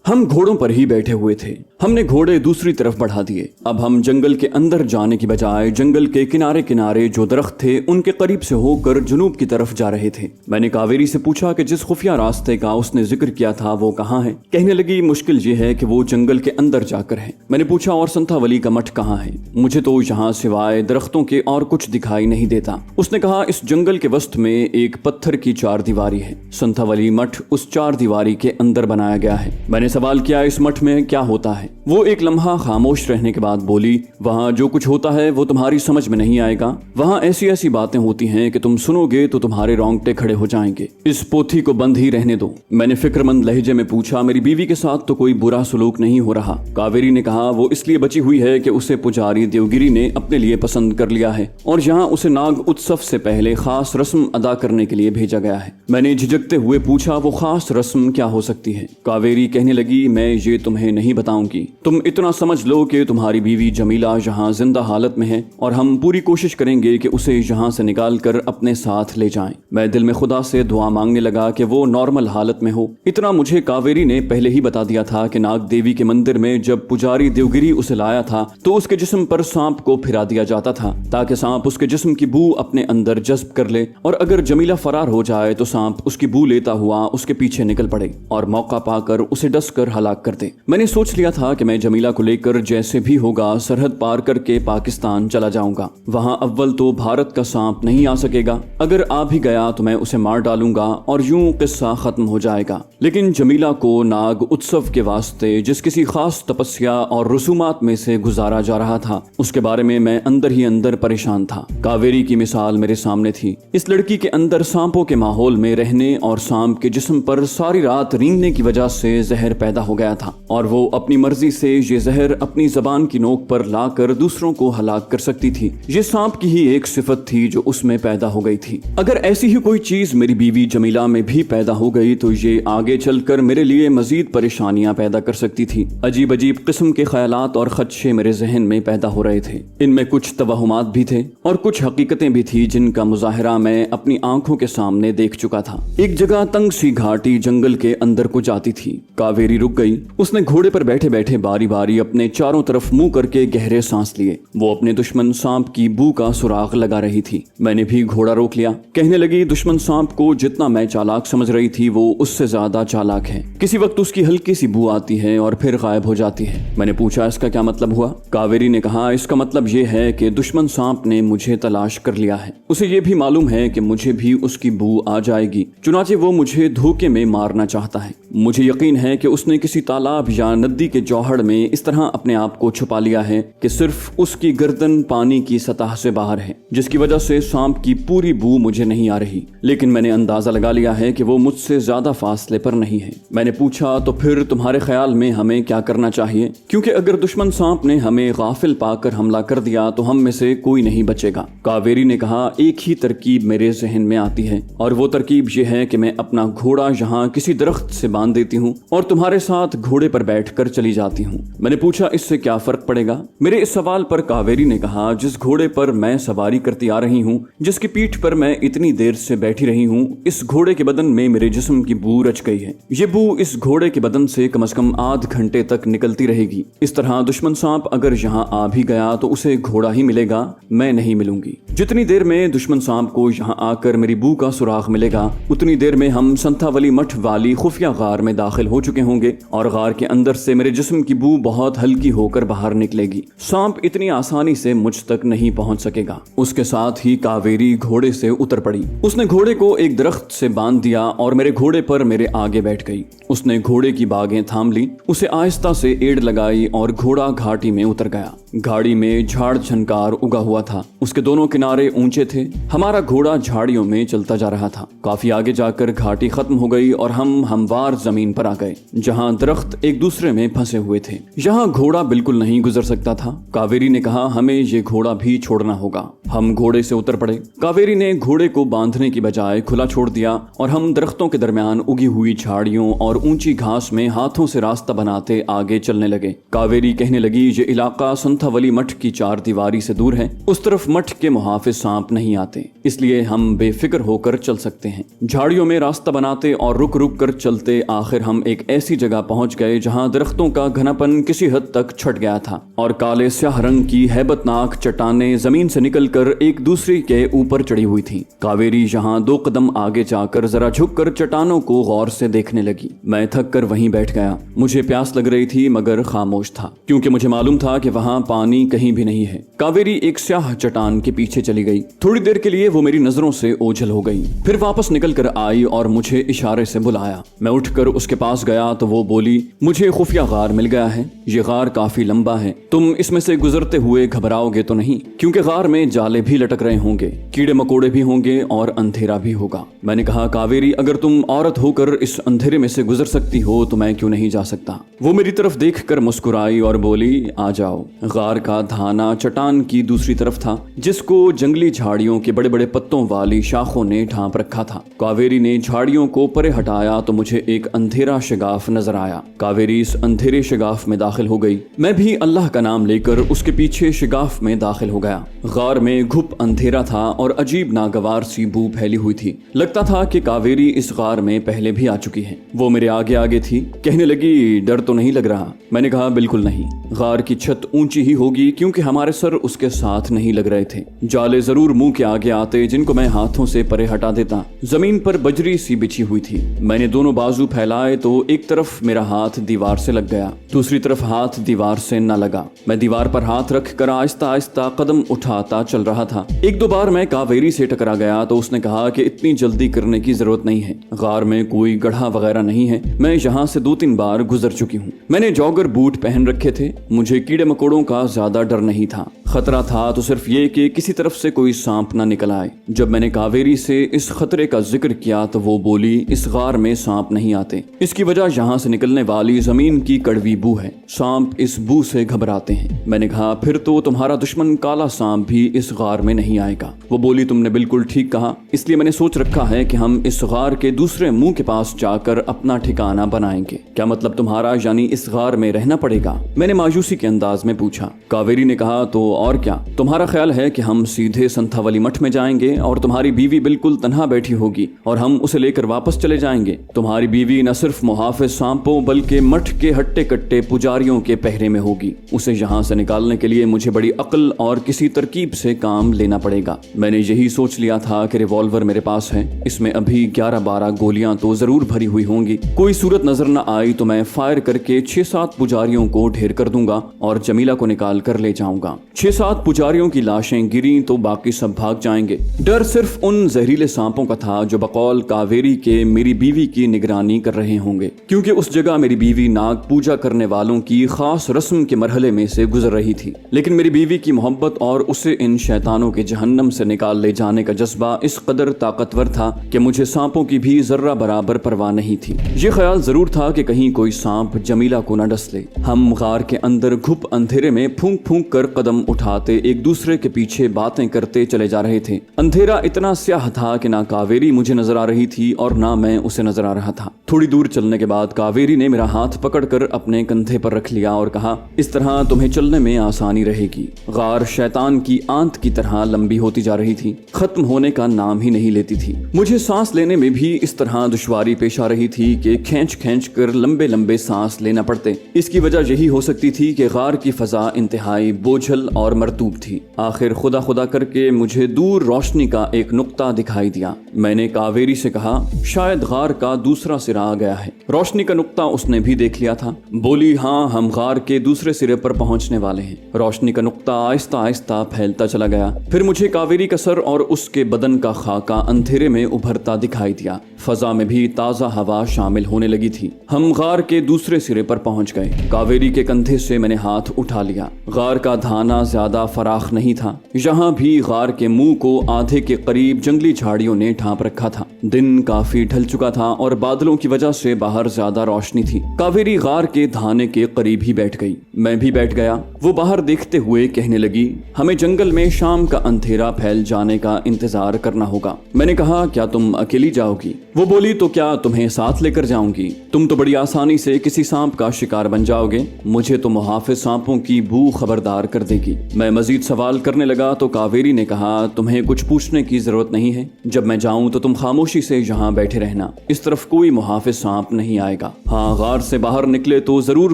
हम घोड़ों पर ही बैठे हुए थे। हमने घोड़े दूसरी तरफ बढ़ा दिए। अब हम जंगल के अंदर जाने की बजाय जंगल के किनारे किनारे जो दरख्त थे उनके करीब से होकर जुनूब की तरफ जा रहे थे। मैंने कावेरी से पूछा कि जिस खुफिया रास्ते का उसने जिक्र किया था वो कहाँ है। कहने लगी मुश्किल ये है कि वो जंगल के अंदर जाकर है। मैंने पूछा और संथावली का मठ कहाँ है? मुझे तो यहाँ सिवाय दरख्तों के और कुछ दिखाई नहीं देता। उसने कहा इस जंगल के वस्त में एक पत्थर की चार दीवारी है। संथावली मठ उस चार दीवारी के अंदर बनाया गया है। मैंने सवाल किया इस मठ में क्या होता है? वो एक लम्हा खामोश रहने के बाद बोली वहाँ जो कुछ होता है वो तुम्हारी समझ में नहीं आएगा। वहाँ ऐसी ऐसी बातें होती हैं कि तुम सुनोगे तो तुम्हारे रोंगटे खड़े हो जाएंगे। इस पोथी को बंद ही रहने दो। मैंने फिक्रमंद लहजे में पूछा मेरी बीवी के साथ तो कोई बुरा सलूक नहीं हो रहा? कावेरी ने कहा वो इसलिए बची हुई है कि उसे पुजारी देवगिरी ने अपने लिए पसंद कर लिया है और यहाँ उसे नाग उत्सव से पहले खास रस्म अदा करने के लिए भेजा गया है। मैंने झिझकते हुए पूछा वो खास रस्म क्या हो सकती है? कावेरी कहने लगी मैं ये तुम्हें नहीं बताऊंगी। तुम इतना समझ लो कि तुम्हारी बीवी जमीला यहाँ जिंदा हालत में है और हम पूरी कोशिश करेंगे कि उसे यहाँ से निकाल कर अपने साथ ले जाएं। मैं दिल में खुदा से दुआ मांगने लगा कि वो नॉर्मल हालत में हो। इतना मुझे कावेरी ने पहले ही बता दिया था कि नाग देवी के मंदिर में जब पुजारी देवगिरी उसे लाया था तो उसके जिस्म पर सांप को फिरा दिया जाता था ताकि सांप उसके जिस्म की बू अपने अंदर जज्ब कर ले और अगर जमीला फरार हो जाए तो सांप उसकी बू लेता हुआ उसके पीछे निकल पड़े और मौका पाकर उसे डस कर हलाक कर दे। मैंने सोच लिया था कि मैं जमीला को लेकर जैसे भी होगा सरहद पार करके पाकिस्तान चला जाऊंगा। वहां अव्वल तो भारत का सांप नहीं आ सकेगा, अगर आ भी गया तो मैं उसे मार डालूंगा और यूं किस्सा खत्म हो जाएगा। लेकिन जमीला को नाग उत्सव के वास्ते जिस किसी खास तपस्या और रसूमात में से गुजारा जा रहा था उसके बारे में मैं अंदर ही अंदर परेशान था। कावेरी की मिसाल मेरे सामने थी। इस लड़की के अंदर सांपों के माहौल में रहने और सांप के जिस्म पर सारी रात रेंगने की वजह से जहर पैदा हो गया था और वो अपनी मर्जी से ये जहर अपनी जबान की नोक पर लाकर दूसरों को हलाक कर सकती थी। ये सांप की ही एक सिफत थी जो उसमें पैदा हो गई थी। अगर ऐसी ही कोई चीज मेरी बीवी जमीला में भी पैदा हो गई तो ये आगे चलकर मेरे लिए मजीद परेशानियां पैदा कर सकती थी। अजीब अजीब किस्म के ख्यालात और खदशे मेरे जहन में पैदा हो रहे थे। इनमें कुछ तवहुमात भी थे और कुछ हकीकतें भी थी जिनका मुजाहिरा मैं अपनी आंखों के सामने देख चुका था। एक जगह तंग सी घाटी जंगल के अंदर को जाती थी। कावेरी रुक गई। उसने घोड़े पर बैठे बैठे बारी बारी अपने चारों तरफ मुंह करके गहरे सांस लिए। वो अपने दुश्मन सांप की बू का सुराग लगा रही थी। मैंने भी घोड़ा रोक लिया। कहने लगी दुश्मन सांप को जितना मैं चालाक समझ रही थी वो उससे ज्यादा चालाक है। किसी वक्त उसकी हल्की सी बू आती है और फिर गायब हो जाती है। मैंने पूछा इसका क्या मतलब हुआ? कावेरी ने कहा इसका मतलब ये है कि दुश्मन सांप ने मुझे तलाश कर लिया है। उसे ये भी मालूम है कि मुझे भी उसकी बू आ जाएगी, चुनाचे वो मुझे धोखे में मारना चाहता है। मुझे यकीन है कि उसने किसी तालाब या नदी के जौहड़ में इस तरह अपने आप को छुपा लिया है कि सिर्फ उसकी गर्दन पानी की सतह से बाहर है, जिसकी वजह से सांप की पूरी बू मुझे नहीं आ रही। लेकिन मैंने अंदाजा लगा लिया है कि वो मुझसे ज्यादा फासले पर नहीं है। मैंने पूछा तो फिर तुम्हारे ख्याल में हमें क्या करना चाहिए? क्योंकि अगर दुश्मन सांप ने हमें गाफिल पाकर हमला कर दिया तो हम में से कोई नहीं बचेगा। कावेरी ने कहा एक ही तरकीब मेरे जहन में आती है और वो तरकीब ये है कि मैं अपना घोड़ा यहाँ किसी दरख्त से बांध देती हूँ और तुम्हारे साथ घोड़े पर बैठकर चली जाती हूँ। मैंने पूछा इससे क्या फर्क पड़ेगा? मेरे इस सवाल पर कावेरी ने कहा जिस घोड़े पर मैं सवारी करती आ रही हूँ, जिसकी पीठ पर मैं इतनी देर से बैठी रही हूँ, इस घोड़े के बदन में मेरे जिस्म की बू रच गई है। ये बू इस घोड़े के बदन से कम से कम आध घंटे तक निकलती रहेगी। इस तरह दुश्मन सांप अगर यहाँ आ भी गया तो उसे घोड़ा ही मिलेगा, मैं नहीं मिलूंगी। जितनी देर में दुश्मन सांप को यहाँ आकर मेरी बू का सुराग मिलेगा उतनी देर में हम संथावली मठ वाली खुफिया गार में दाखिल हो चुके होंगे और गार के अंदर से मेरे जिस्म की बू बहुत हल्की होकर बाहर निकलेगी। सांप इतनी आसानी से मुझ तक नहीं पहुंच सकेगा। उसके साथ ही कावेरी घोड़े से उतर पड़ी। उसने घोड़े को एक दरख्त से बांध दिया और मेरे घोड़े पर मेरे आगे बैठ गई। उसने घोड़े की बागें थाम ली, उसे आहिस्ता से एड़ लगाई और घोड़ा घाटी में उतर गया। घाड़ी में झाड़ झनकार उगा हुआ था, उसके दोनों किनारे ऊंचे थे। हमारा घोड़ा झाड़ियों में चलता जा रहा था। काफी आगे जाकर घाटी खत्म हो गई और हम हमवार जमीन पर आ गए जहां दरख्त एक दूसरे में फंसे हुए थे। यहाँ घोड़ा बिल्कुल नहीं गुजर सकता था। कावेरी ने कहा हमें ये घोड़ा भी छोड़ना होगा। हम घोड़े से उतर पड़े। कावेरी ने घोड़े को बांधने की बजाय खुला छोड़ दिया और हम दरख्तों के दरमियान उगी हुई झाड़ियों और ऊंची घास में हाथों से रास्ता बनाते आगे चलने लगे। कावेरी कहने लगी ये इलाका संथावली संथावली मठ की चार दीवारी से दूर है। उस तरफ मठ के मुहाफिज सांप नहीं आते, इसलिए हम बेफिक्र होकर चल सकते हैं। झाड़ियों में रास्ता बनाते और रुक रुक कर चलते आखिर हम एक ऐसी जगह पहुंच गए जहां दरख्तों का घनापन किसी हद तक छट गया था और काले स्याह रंग की हैबतनाक चट्टानें जमीन से निकलकर एक दूसरे के ऊपर चढ़ी हुई थीं। कावेरी यहाँ 2 कदम आगे जाकर जरा झुककर चट्टानों को गौर से देखने लगी। मैं थक कर वहीं बैठ गया। मुझे प्यास लग रही थी मगर खामोश था, क्योंकि मुझे मालूम था कि वहाँ पानी कहीं भी नहीं है। कावेरी एक स्याह चट्टान के पीछे चली गई। थोड़ी देर के लिए वो मेरी नजरों से ओझल हो गई, फिर वापस निकल कर आई और मुझे इशारे से बुलाया। मैं उठकर उसके पास गया तो वो बोली, मुझे खुफिया गार मिल गया है। ये गार काफी लंबा है, तुम इसमें से गुजरते हुए घबराओगे तो नहीं? क्योंकि गार में जाले भी लटक रहे होंगे, कीड़े मकोड़े भी होंगे और अंधेरा भी होगा। मैंने कहा, कावेरी अगर तुम औरत होकर इस अंधेरे में से गुजर सकती हो तो मैं क्यों नहीं जा सकता? वो मेरी तरफ देखकर मुस्कुराई और बोली, आ जाओ। गार का धाना चट्टान की दूसरी तरफ था, जिसको जंगली झाड़ियों के बड़े बड़े पत्तों वाली शाखों ने ढांप रखा था। कावेरी ने झाड़ियों को परे हटाया तो मुझे एक अंधेरा शगाफ नजर आया। कावेरी इस अंधेरे शगाफ में दाखिल हो गई। मैं भी अल्लाह का नाम लेकर उसके पीछे शगाफ में दाखिल हो गया। गार में घुप अंधेरा था और अजीब नागवार सी बू फैली हुई थी। लगता था कि कावेरी इस गार में पहले भी आ चुकी है। वो मेरे आगे आगे थी। कहने लगी, डर तो नहीं लग रहा? मैंने कहा, बिल्कुल नहीं। गार की छत ऊंची ही होगी क्योंकि हमारे सर उसके साथ नहीं लग रहे थे। जाले जरूर मुंह के आगे आते जिनको मैं हाथों से परे हटा देता। जमीन पर बजरी सी बिछी हुई थी। मैंने दोनों बाजू फैलाए तो एक तरफ मेरा हाथ दीवार से लग गया, दूसरी तरफ हाथ दीवार से न लगा। मैं दीवार पर हाथ रख कर आहिस्ता आहिस्ता कदम उठाता चल रहा था। 1-2 बार मैं कावेरी से टकरा गया तो उसने कहा कि इतनी जल्दी करने की जरूरत नहीं है, गार में कोई गड्ढा वगैरह नहीं है, मैं यहाँ से 2-3 बार गुजर चुकी हूँ। मैंने जॉगर बूट पहन रखे थे। मुझे कीड़े मकोड़ों का ज्यादा डर नहीं था। खतरा था तो सिर्फ ये कि किसी तरफ से कोई सांप ना निकल आए। जब मैंने कावेरी से इस खतरे का जिक्र किया तो वो बोली, इस गार में सांप नहीं आते। इसकी वजह यहाँ से निकलने वाली जमीन की कड़वी बू है। सांप इस बू से घबराते हैं। मैंने कहा, फिर तो तुम्हारा दुश्मन काला सांप भी इस गार में नहीं आएगा। वो बोली, तुमने बिल्कुल ठीक कहा, इसलिए मैंने सोच रखा है कि हम इस गार के दूसरे मुंह के पास जाकर अपना ठिकाना बनाएंगे। क्या मतलब तुम्हारा? यानी इस गार में रहना पड़ेगा? मैंने मायूसी के अंदाज में पूछा। कावेरी ने कहा, तो और क्या? तुम्हारा ख्याल है कि हम सीधे संथावली मठ में जाएंगे और तुम्हारी बीवी बिल्कुल तन्हा बैठी होगी और हम उसे लेकर वापस चले जाएंगे? तुम्हारी बीवी न सिर्फ मुहाफिज सांपों बल्कि मठ के हट्टे कट्टे पुजारियों के पहरे में होगी। उसे यहाँ से निकालने के लिए मुझे बड़ी अक्ल और किसी तरकीब से काम लेना पड़ेगा। मैंने यही सोच लिया था कि रिवॉल्वर मेरे पास है, इसमें अभी 11-12 गोलियां तो जरूर भरी हुई होंगी। कोई सूरत नजर न आई तो मैं फायर करके 6-7 पुजारियों को ढेर कर दूंगा और जमीला को निकाल कर ले जाऊंगा। 6-7 पुजारियों की लाशें गिरी तो बाकी सब भाग जाएंगे। डर सिर्फ उन जहरीले सांपों का था जो बकौल कावेरी के मेरी बीवी की निगरानी कर रहे होंगे, क्योंकि उस जगह मेरी बीवी नाग पूजा करने वालों की खास रस्म के मरहले में से गुजर रही थी। लेकिन मेरी बीवी की मोहब्बत और उसे इन शैतानों के जहन्नम से निकाल ले जाने का जज्बा इस कदर ताकतवर था कि मुझे सांपों की भी जर्रा बराबर परवाह नहीं थी। ये ख्याल जरूर था कि कहीं कोई सांप जमीला को न डस ले। हम गार के अंदर घुप अंधेरे में फूंक फूंक कर कदम उठाते एक दूसरे के पीछे बातें करते चले जा रहे थे। अंधेरा इतना स्याह था कि ना कावेरी मुझे नजर आ रही थी और ना मैं उसे नजर आ रहा था। थोड़ी दूर चलने के बाद कावेरी ने मेरा हाथ पकड़कर अपने कंधे पर रख लिया और कहा, इस तरह तुम्हें चलने में आसानी रहेगी। गार शैतान की आंत की तरह लंबी होती जा रही थी, खत्म होने का नाम ही नहीं लेती थी। मुझे सांस लेने में भी इस तरह दुश्वारी पेश आ रही थी कि खींच खींच कर लंबे लंबे सांस लेना पड़ते। इसकी वजह यही हो सकती थी कि गार की फजा इंतहाई बोझल और मरतूब थी। आखिर खुदा खुदा करके मुझे दूर रोशनी का एक नुक्ता दिखाई दिया। मैंने कावेरी से कहा, शायद गार का दूसरा सिरा आ गया है। रोशनी का नुक्ता उसने भी देख लिया था। बोली, हाँ, हम गार के दूसरे सिरे पर पहुंचने वाले हैं। रोशनी का नुक्ता आहिस्ता आहिस्ता फैलता चला गया। फिर मुझे कावेरी का सर और उसके बदन का खाका अंधेरे में उभरता दिखाई दिया। फजा में भी ताजा हवा शामिल होने लगी थी। हम गार के दूसरे सिरे पर पहुंच गए। कावेरी के कंधे से मैंने हाथ उठा लिया। गार का धाना ज्यादा फराख नहीं था। यहाँ भी गार के मुंह को आधे के करीब जंगली झाड़ियों ने ढांप रखा था। दिन काफी ढल चुका था और बादलों की वजह से बाहर ज्यादा रोशनी थी। कावेरी गार के धाने के करीब ही बैठ गई। मैं भी बैठ गया। वो बाहर देखते हुए कहने लगी, हमें जंगल में शाम का अंधेरा फैल जाने का इंतजार करना होगा। मैंने कहा, क्या तुम अकेली जाओगी? वो बोली, तो क्या तुम्हें साथ लेकर जाऊंगी? तुम तो बड़ी आसानी से किसी सांप का शिकार बन जाओगे, मुझे तो मुहाफिज सांपों की बू खबरदार कर देगी। मैं मजीद सवाल करने लगा तो कावेरी ने कहा, तुम्हें कुछ पूछने की जरूरत नहीं है, जब मैं जाऊं तो तुम खामोशी से यहाँ बैठे रहना, इस तरफ कोई मुहाफिज सांप नहीं आएगा। हाँ, गार से बाहर निकले तो जरूर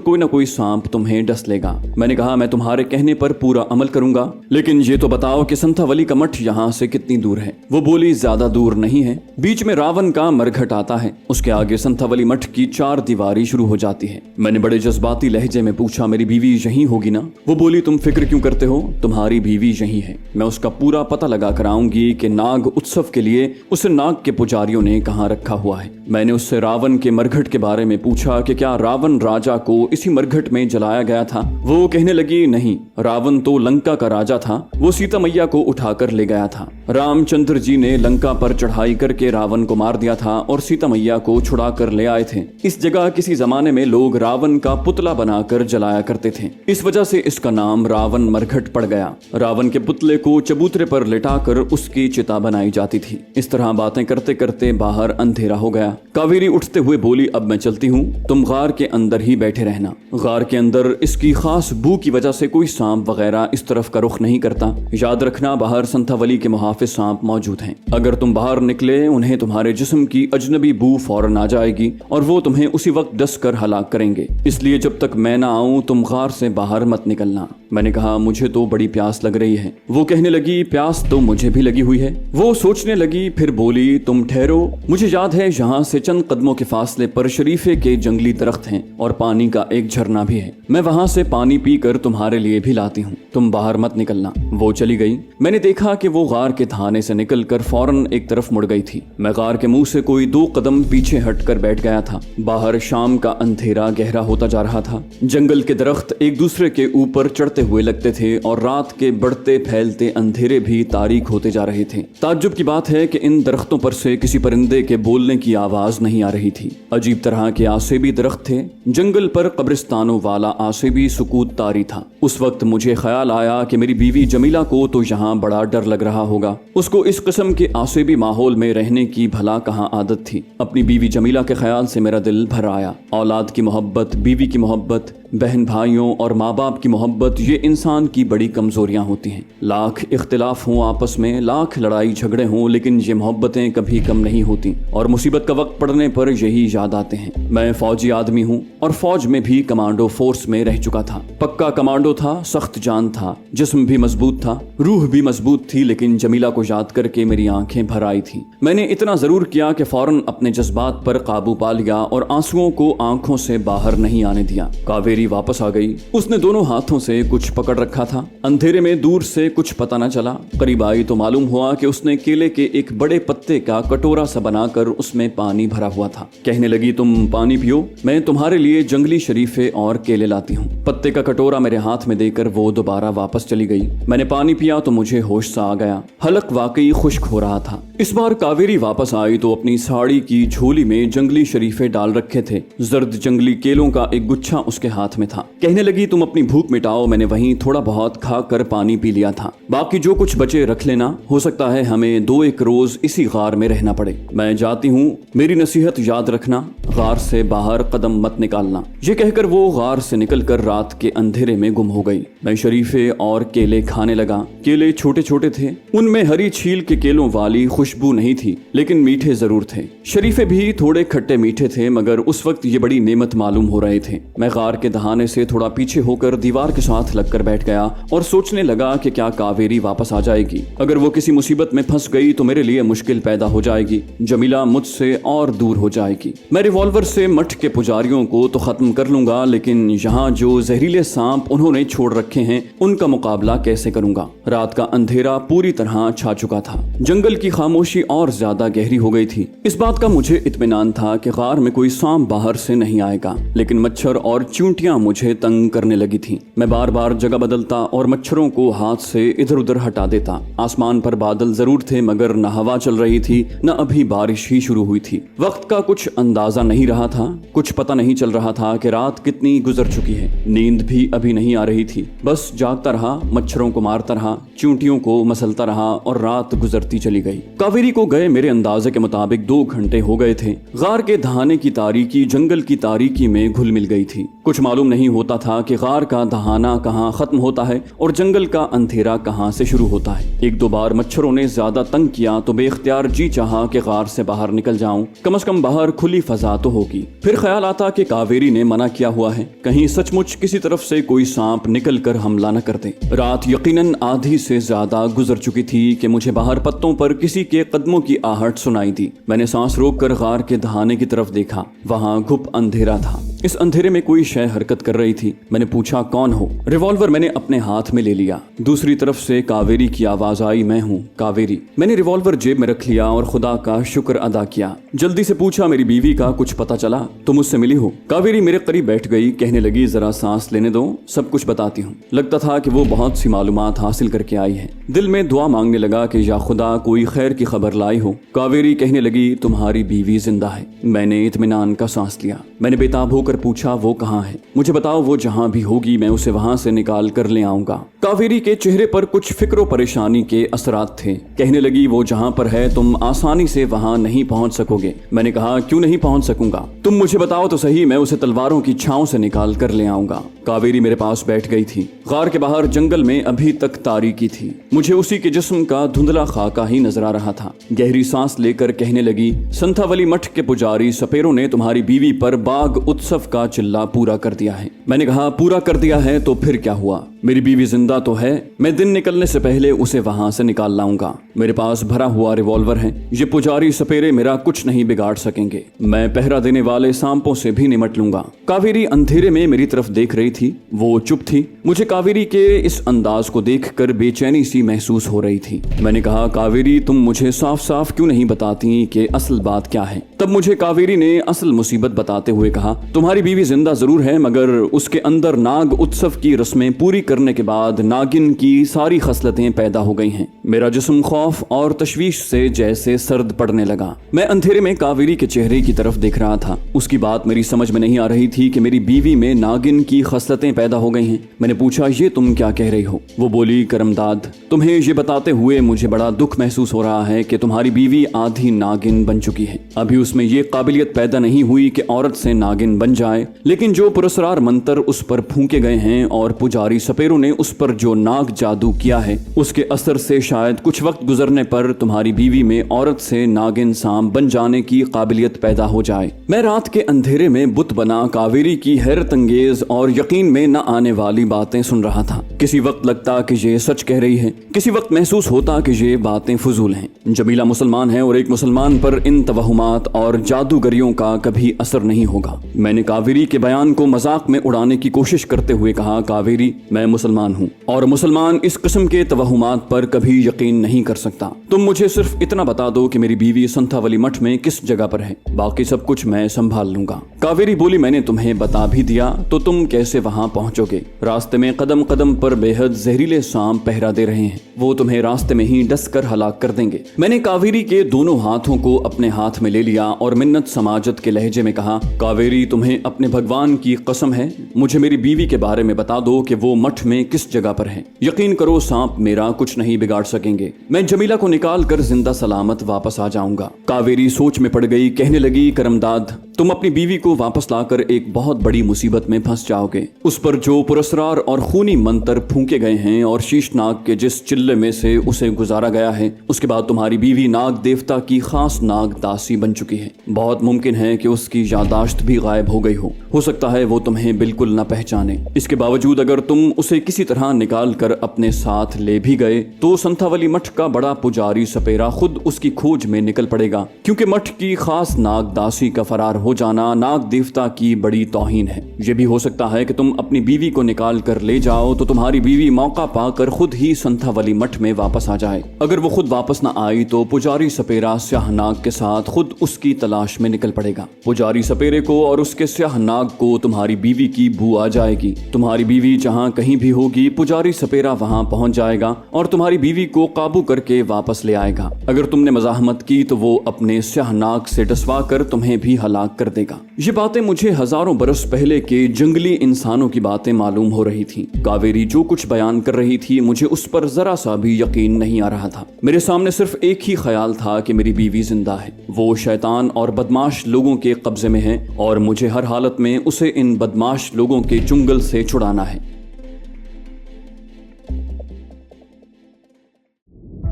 कोई ना कोई सांप तुम्हें डस लेगा। मैंने कहा, मैं तुम्हारे कहने पर पूरा अमल करूंगा, लेकिन ये तो बताओ कि संथावली का मठ यहाँ से कितनी दूर है? वो बोली, ज्यादा दूर नहीं है, बीच में रावण का मरघट आता है, उसके आगे संथावली मठ की 4 दीवारी शुरू हो जाती है। मैंने बड़े जज्बाती लहजे में पूछा, मेरी बीवी यहीं होगी ना? वो बोली, तुम फिक्र क्यों करते हो, तुम्हारी बीवी यहीं है, मैं उसका पूरा पता लगा कर आऊंगी कि नाग उत्सव के लिए उसे नाग के पुजारियों ने कहाँ रखा हुआ है। मैंने उससे रावण के मरघट के बारे में पूछा कि क्या रावण राजा को इसी मरघट में जलाया गया था? वो कहने लगी, नहीं, रावण तो लंका का राजा था, वो सीता मैया को उठाकर ले गया था। रामचंद्र जी ने लंका पर चढ़ाई करके रावण को मार दिया था और सीता मैया को छुड़ा कर ले आए थे। इस जगह किसी जमाने में लोग रावण का पुतला बनाकर जलाया करते थे, इस वजह से इसका नाम रावण मरघट पड़ गया। रावण के पुतले को चबूतरे पर लिटाकर उसकी चिता बनाई जाती थी। इस तरह बातें करते करते बाहर अंधेरा हो गया। कावेरी उठते हुए बोली, अब मैं चलती हूँ, तुम गार के अंदर ही बैठे रहना। गार के अंदर इसकी खास बू की वजह से कोई सांप वगैरह इस तरफ का रुख नहीं करता। याद रखना, बाहर संथावली के मुहाफिज सांप मौजूद हैं। अगर तुम बाहर निकले, उन्हें तुम्हारे जिस्म की अजनबी बू फौरन आ जाएगी और वो तुम्हें उसी वक्त डस कर हलाक करेंगे, इसलिए जब तक मैं ना आऊं तुम गार से बाहर मत निकलना। मैंने कहा, मुझे तो बड़ी प्यास लग रही है। वो कहने लगी, प्यास तो मुझे भी लगी हुई है। वो सोचने लगी, फिर बोली, तुम ठहरो, मुझे याद है यहाँ से चंद कदमों के फासले पर शरीफे के जंगली दरख्त हैं और पानी का एक झरना भी है, मैं वहां से पानी पीकर तुम्हारे लिए भी लाती हूँ, तुम बाहर मत निकलना। वो चली गई। मैंने देखा कि वो गार के थाने से निकलकर फौरन एक तरफ मुड़ गई थी। मैं गार के मुंह से कोई 2 कदम पीछे हटकर बैठ गया था। बाहर शाम का अंधेरा गहरा होता जा रहा था। जंगल के दरख्त एक दूसरे के ऊपर चढ़ते हुए लगते थे और रात के बढ़ते फैलते अंधेरे भी तारीक होते जा रहे थे। ताज्जुब की बात है कि इन दरख्तों पर से किसी परिंदे के बोलने की आवाज नहीं आ रही थी। अजीब तरह के आसेबी दरख्त थे। जंगल पर कब्रिस्तानों वाला आसेबी सुकूत तारी था। उस वक्त मुझे ख्याल आया कि मेरी बीवी जमीला को तो यहाँ बड़ा डर लग रहा होगा। उसको इस किस्म के आसेबी माहौल में रहने की भला कहाँ आदत थी। अपनी बीवी जमीला के ख्याल से मेरा दिल भर आया। औलाद की मोहब्बत, बीवी की मोहब्बत, बहन भाइयों और माँ बाप की मोहब्बत, ये इंसान की बड़ी कमजोरियां होती हैं। लाख इख्तिलाफ हों आपस में, लाख लड़ाई झगड़े हों, लेकिन ये मोहब्बतें कभी कम नहीं होती और मुसीबत का वक्त पड़ने पर यही याद आते हैं। मैं फौजी आदमी हूँ और फौज में भी कमांडो फोर्स में रह चुका था। पक्का कमांडो था, सख्त जान था, जिस्म भी मजबूत था, रूह भी मजबूत थी, लेकिन जमीला को याद करके मेरी आंखें भर आई थी। मैंने इतना जरूर किया कि फौरन अपने जज्बात पर काबू पा लिया और आंसुओं को आंखों से बाहर नहीं आने दिया। कावेरी वापस आ गई। उसने दोनों हाथों से कुछ पकड़ रखा था। अंधेरे में दूर से कुछ पता न चला। करीब आई तो मालूम हुआ कि उसने केले के एक बड़े पत्ते का कटोरा सा बनाकर उसमें पानी भरा हुआ था। कहने लगी, तुम पानी पियो, मैं तुम्हारे लिए जंगली शरीफे और केले लाती हूँ। पत्ते का कटोरा मेरे हाथ में देकर वो दोबारा वापस चली गई। मैंने पानी पिया तो मुझे होश सा आ गया। हलक वाकई खुश्क हो रहा था। इस बार कावेरी वापस आई तो अपनी साड़ी की झोली में जंगली शरीफे डाल रखे थे। जर्द जंगली केलों का एक गुच्छा उसके हाथ में था। कहने लगी, तुम अपनी भूख मिटाओ, मैंने वहीं थोड़ा बहुत खा कर पानी पी लिया था, बाकी जो कुछ बचे रख लेना, हो सकता है हमें 2-1 रोज इसी गार में रहना पड़े। मैं जाती हूँ, मेरी नसीहत याद रखना, गार से बाहर कदम मत निकालना। ये कहकर वो गार से निकलकर रात के अंधेरे में गुम हो गई। मैं शरीफे और केले खाने लगा। केले छोटे छोटे थे, उनमें हरी छील के केलों वाली खुशबू नहीं थी, लेकिन मीठे जरूर थे। शरीफे भी थोड़े खट्टे मीठे थे, मगर उस वक्त ये बड़ी नेमत मालूम हो रहे थे। मैं गार के दहाने से थोड़ा पीछे होकर दीवार के साथ लगकर बैठ गया और सोचने लगा कि क्या कावेरी वापस आ जाएगी। अगर वो किसी मुसीबत में फंस गई तो मेरे लिए मुश्किल पैदा हो जाएगी। जमीला मुझसे और दूर हो जाएगी। मैं रिवॉल्वर से मठ के पुजारियों को तो खत्म कर लूंगा, लेकिन यहाँ जो जहरीले सांप उन्होंने छोड़ रखे हैं उनका मुकाबला कैसे करूंगा। रात का अंधेरा पूरी तरह छा चुका था। जंगल की खामोशी और ज्यादा गहरी हो गई थी। इस बात का मुझे इत्मीनान था कि गार में कोई सांप बाहर से नहीं आएगा, लेकिन मच्छर और चींटियां मुझे तंग करने लगी थी। मैं बार बार जगह बदलता और मच्छरों को हाथ से इधर उधर हटा देता। आसमान पर बादल जरूर थे, मगर न हवा चल रही थी, न अभी बारिश ही शुरू हुई थी। वक्त का कुछ अंदाजा नहीं रहा था। कुछ पता नहीं चल रहा था कि रात कितनी गुजर चुकी है। नींद भी अभी नहीं आ रही थी। बस जागता रहा, मच्छरों को मारता रहा, चींटियों को मसलता रहा और रात गुजरती चली गई। कावेरी को गए मेरे अंदाजे के मुताबिक 2 घंटे हो गए थे। गार के दहाने की तारीकी जंगल की तारीकी में घुल मिल गई थी। कुछ मालूम नहीं होता था कि गार का दहाना कहाँ खत्म होता है और जंगल का अंधेरा कहाँ से शुरू होता है। 1-2 बार मच्छरों ने ज्यादा तंग किया तो बेख्तियार जी चाहा कि गार से बाहर निकल जाऊं, कम से कम बाहर खुली फजा तो होगी। फिर ख्याल आता कि कावेरी ने मना किया हुआ है, कहीं सचमुच किसी तरफ से कोई सांप निकल कर हमला न कर दे। रात यकीनन आधी से ज्यादा गुजर चुकी थी कि मुझे बाहर पत्तों पर किसी के कदमों की आहट सुनाई दी। मैंने सांस रोककर गार के दहाने की तरफ देखा। वहां घुप अंधेरा था। इस अंधेरे में कोई शय हरकत कर रही थी। मैंने पूछा, कौन हो? रिवॉल्वर मैंने अपने हाथ में ले लिया। दूसरी तरफ से कावेरी की आवाज आई, मैं हूँ कावेरी। मैंने रिवॉल्वर जेब में रख लिया और खुदा का शुक्र अदा किया। जल्दी से पूछा, मेरी बीवी का कुछ पता चला? तुम मुझसे मिली हो? कावेरी मेरे करीब बैठ गई। कहने लगी, जरा सांस लेने दो, सब कुछ बताती हूँ। लगता था कि वो बहुत सी मालूमात हासिल करके आई है। दिल में दुआ मांगने लगा कि या खुदा कोई खैर की खबर लाई हो। कावेरी कहने लगी, तुम्हारी बीवी जिंदा है। मैंने इत्मीनान का सांस लिया। मैंने बेताब होकर पूछा, वो कहाँ है? मुझे बताओ, वो जहाँ भी होगी मैं उसे वहां से निकाल कर ले आऊंगा। कावेरी के चेहरे पर कुछ फिक्र परेशानी के असरात थे। कहने लगी, वो जहाँ पर है तुम आसानी से वहां नहीं पहुंच सकोगे। मैंने कहा, क्यों नहीं पहुंच सकूंगा? तुम मुझे बताओ तो सही, मैं उसे तलवारों की छांव से निकाल कर ले आऊंगा। कावेरी मेरे पास बैठ गई थी। गार के बाहर जंगल में अभी तक तारीकी थी। मुझे उसी के जिस्म का धुंधला खाका ही नजर आ रहा था। गहरी सांस लेकर कहने लगी, संथावली मठ के पुजारी सपेरों ने तुम्हारी बीवी पर बाग उत्सव का चिल्ला पूरा कर दिया है। मैंने कहा, पूरा कर दिया है तो फिर क्या हुआ? मेरी बीवी जिंदा तो है। मैं दिन निकलने से पहले उसे वहां से निकाल लाऊंगा। मेरे पास भरा हुआ रिवॉल्वर है। ये पुजारी सपेरे मेरा कुछ नहीं बिगाड़ सकेंगे। मैं पहरा देने वाले सांपों से भी निमट लूंगा। कावेरी अंधेरे में मेरी तरफ देख रही थी। वो चुप थी। मुझे कावेरी के इस अंदाज को देखकर बेचैनी सी महसूस हो रही थी। मैंने कहा, कावेरी तुम मुझे साफ साफ क्यों नहीं बताती कि असल बात क्या है? तब मुझे कावेरी ने असल मुसीबत बताते हुए कहा, तुम्हारी बीवी जिंदा जरूर है, मगर उसके अंदर नाग उत्सव की रस्में पूरी करने के बाद नागिन की सारी खसलतें पैदा हो गई हैं। मेरा जिस्म खौफ और तशवीश से जैसे सर्द पड़ने लगा। मैं अंधेरे में कावेरी के चेहरे की तरफ देख रहा था। उसकी बात मेरी समझ में नहीं आ रही थी कि मेरी बीवी में नागिन की खसलतें पैदा हो गई हैं। मैंने पूछा, ये तुम क्या कह रही हो? वो बोली, करमदाद, तुम्हें ये बताते हुए मुझे बड़ा दुख महसूस हो रहा है कि तुम्हारी बीवी आधी नागिन बन चुकी है। अभी उसमें ये काबिलियत पैदा नहीं हुई कि औरत से नागिन बन जाए, लेकिन जो पुरस्कार मंत्र उस पर फूंके गए हैं और पुजारी सपेरों ने उस पर जो नाग जादू किया है, उसके असर से शायद कुछ वक्त गुजरने पर तुम्हारी बीवी में औरत से नागिन सांप बन जाने की काबिलियत पैदा हो जाए। मैं रात के अंधेरे में बुत बना कावेरी की हैरत अंगेज और यकीन में न आने वाली बातें सुन रहा था। किसी वक्त लगता कि ये सच कह रही है, किसी वक्त महसूस होता कि ये बातें फजूल हैं। जमीला मुसलमान है और एक मुसलमान पर इन तवहुमात और जादूगरियों का कभी असर नहीं होगा। मैंने कावेरी के बयान को मजाक में उड़ाने की कोशिश करते हुए कहा, कावेरी मैं मुसलमान हूँ और मुसलमान इस किस्म के तवहुमात पर कभी यकीन नहीं कर सकता। तुम मुझे सिर्फ इतना बता दो कि मेरी बीवी संथावली मठ में किस जगह पर है, बाकी सब कुछ मैं संभाल लूंगा। कावेरी बोली, मैंने तुम्हें बता भी दिया तो तुम कैसे वहां पहुंचोगे? रास्ते में कदम कदम पर बेहद जहरीले सांप पहरा दे रहे हैं, वो तुम्हें रास्ते में ही डस कर हलाक कर देंगे। मैंने कावेरी के दोनों हाथों को अपने हाथ में ले लिया और मिन्नत समाजत के लहजे में कहा, कावेरी तुम्हें अपने भगवान की कसम है, मुझे मेरी बीवी के बारे में बता दो कि वो मठ में किस जगह पर है। यकीन करो सांप मेरा कुछ नहीं बिगाड़ सकेंगे। मैं जमीला को निकाल कर जिंदा सलामत वापस आ जाऊंगा। कावेरी सोच में पड़ गई। कहने लगी, करमदाद तुम अपनी बीवी को वापस लाकर एक बहुत बड़ी मुसीबत में फंस जाओगे। उस पर जो पुरस्कार और खूनी मंत्र फूंके गए हैं और शीशनाग के जिस चिल्ले में से उसे गुजारा गया है, उसके बाद तुम्हारी बीवी नाग देवता की खास नाग दासी बन चुकी है। बहुत मुमकिन है कि उसकी यादाश्त भी गायब हो गई हो सकता है वो तुम्हें बिल्कुल न पहचाने। इसके बावजूद अगर तुम उसे किसी तरह निकाल कर अपने साथ ले भी गए तो संथावली मठ का बड़ा पुजारी सपेरा खुद उसकी खोज में निकल पड़ेगा, क्योंकि मठ की खास नाग दासी का फरार हो जाना नाग देवता की बड़ी तौहीन है। यह भी हो सकता है कि तुम अपनी बीवी को निकाल कर ले जाओ तो तुम्हारी बीवी मौका पाकर खुद ही संथावली मठ में वापस आ जाए। अगर वो खुद वापस न आई तो पुजारी सपेरा स्याह नाग के साथ खुद उसकी तलाश में निकल पड़ेगा। पुजारी सपेरे को और उसके स्याह नाग को तुम्हारी बीवी की बू आ जाएगी। तुम्हारी बीवी जहाँ कहीं भी होगी पुजारी सपेरा वहाँ पहुँच जाएगा और तुम्हारी बीवी को काबू करके वापस ले आएगा। अगर तुमने मजाहमत की तो वो अपने स्याह नाग से डसवा कर तुम्हें भी हलाक हलाक कर देगा। ये बातें मुझे हजारों बरस पहले के जंगली इंसानों की बातें मालूम हो रही थी। कावेरी जो कुछ बयान कर रही थी मुझे उस पर जरा सा भी यकीन नहीं आ रहा था। मेरे सामने सिर्फ एक ही ख्याल था कि मेरी बीवी जिंदा है, वो शैतान और बदमाश लोगों के कब्जे में है और मुझे हर हालत में उसे इन बदमाश लोगों के चुंगल से छुड़ाना है।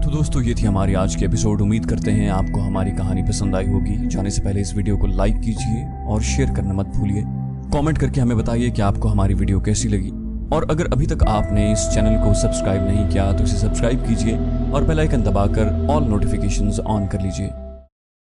तो दोस्तों ये थी हमारी आज की एपिसोड। उम्मीद करते हैं आपको हमारी कहानी पसंद आई होगी। जाने से पहले इस वीडियो को लाइक कीजिए और शेयर करना मत भूलिए। कमेंट करके हमें बताइए कि आपको हमारी वीडियो कैसी लगी, और अगर अभी तक आपने इस चैनल को सब्सक्राइब नहीं किया तो इसे सब्सक्राइब कीजिए और बेल आइकन दबाकर ऑल नोटिफिकेशंस ऑन कर लीजिए।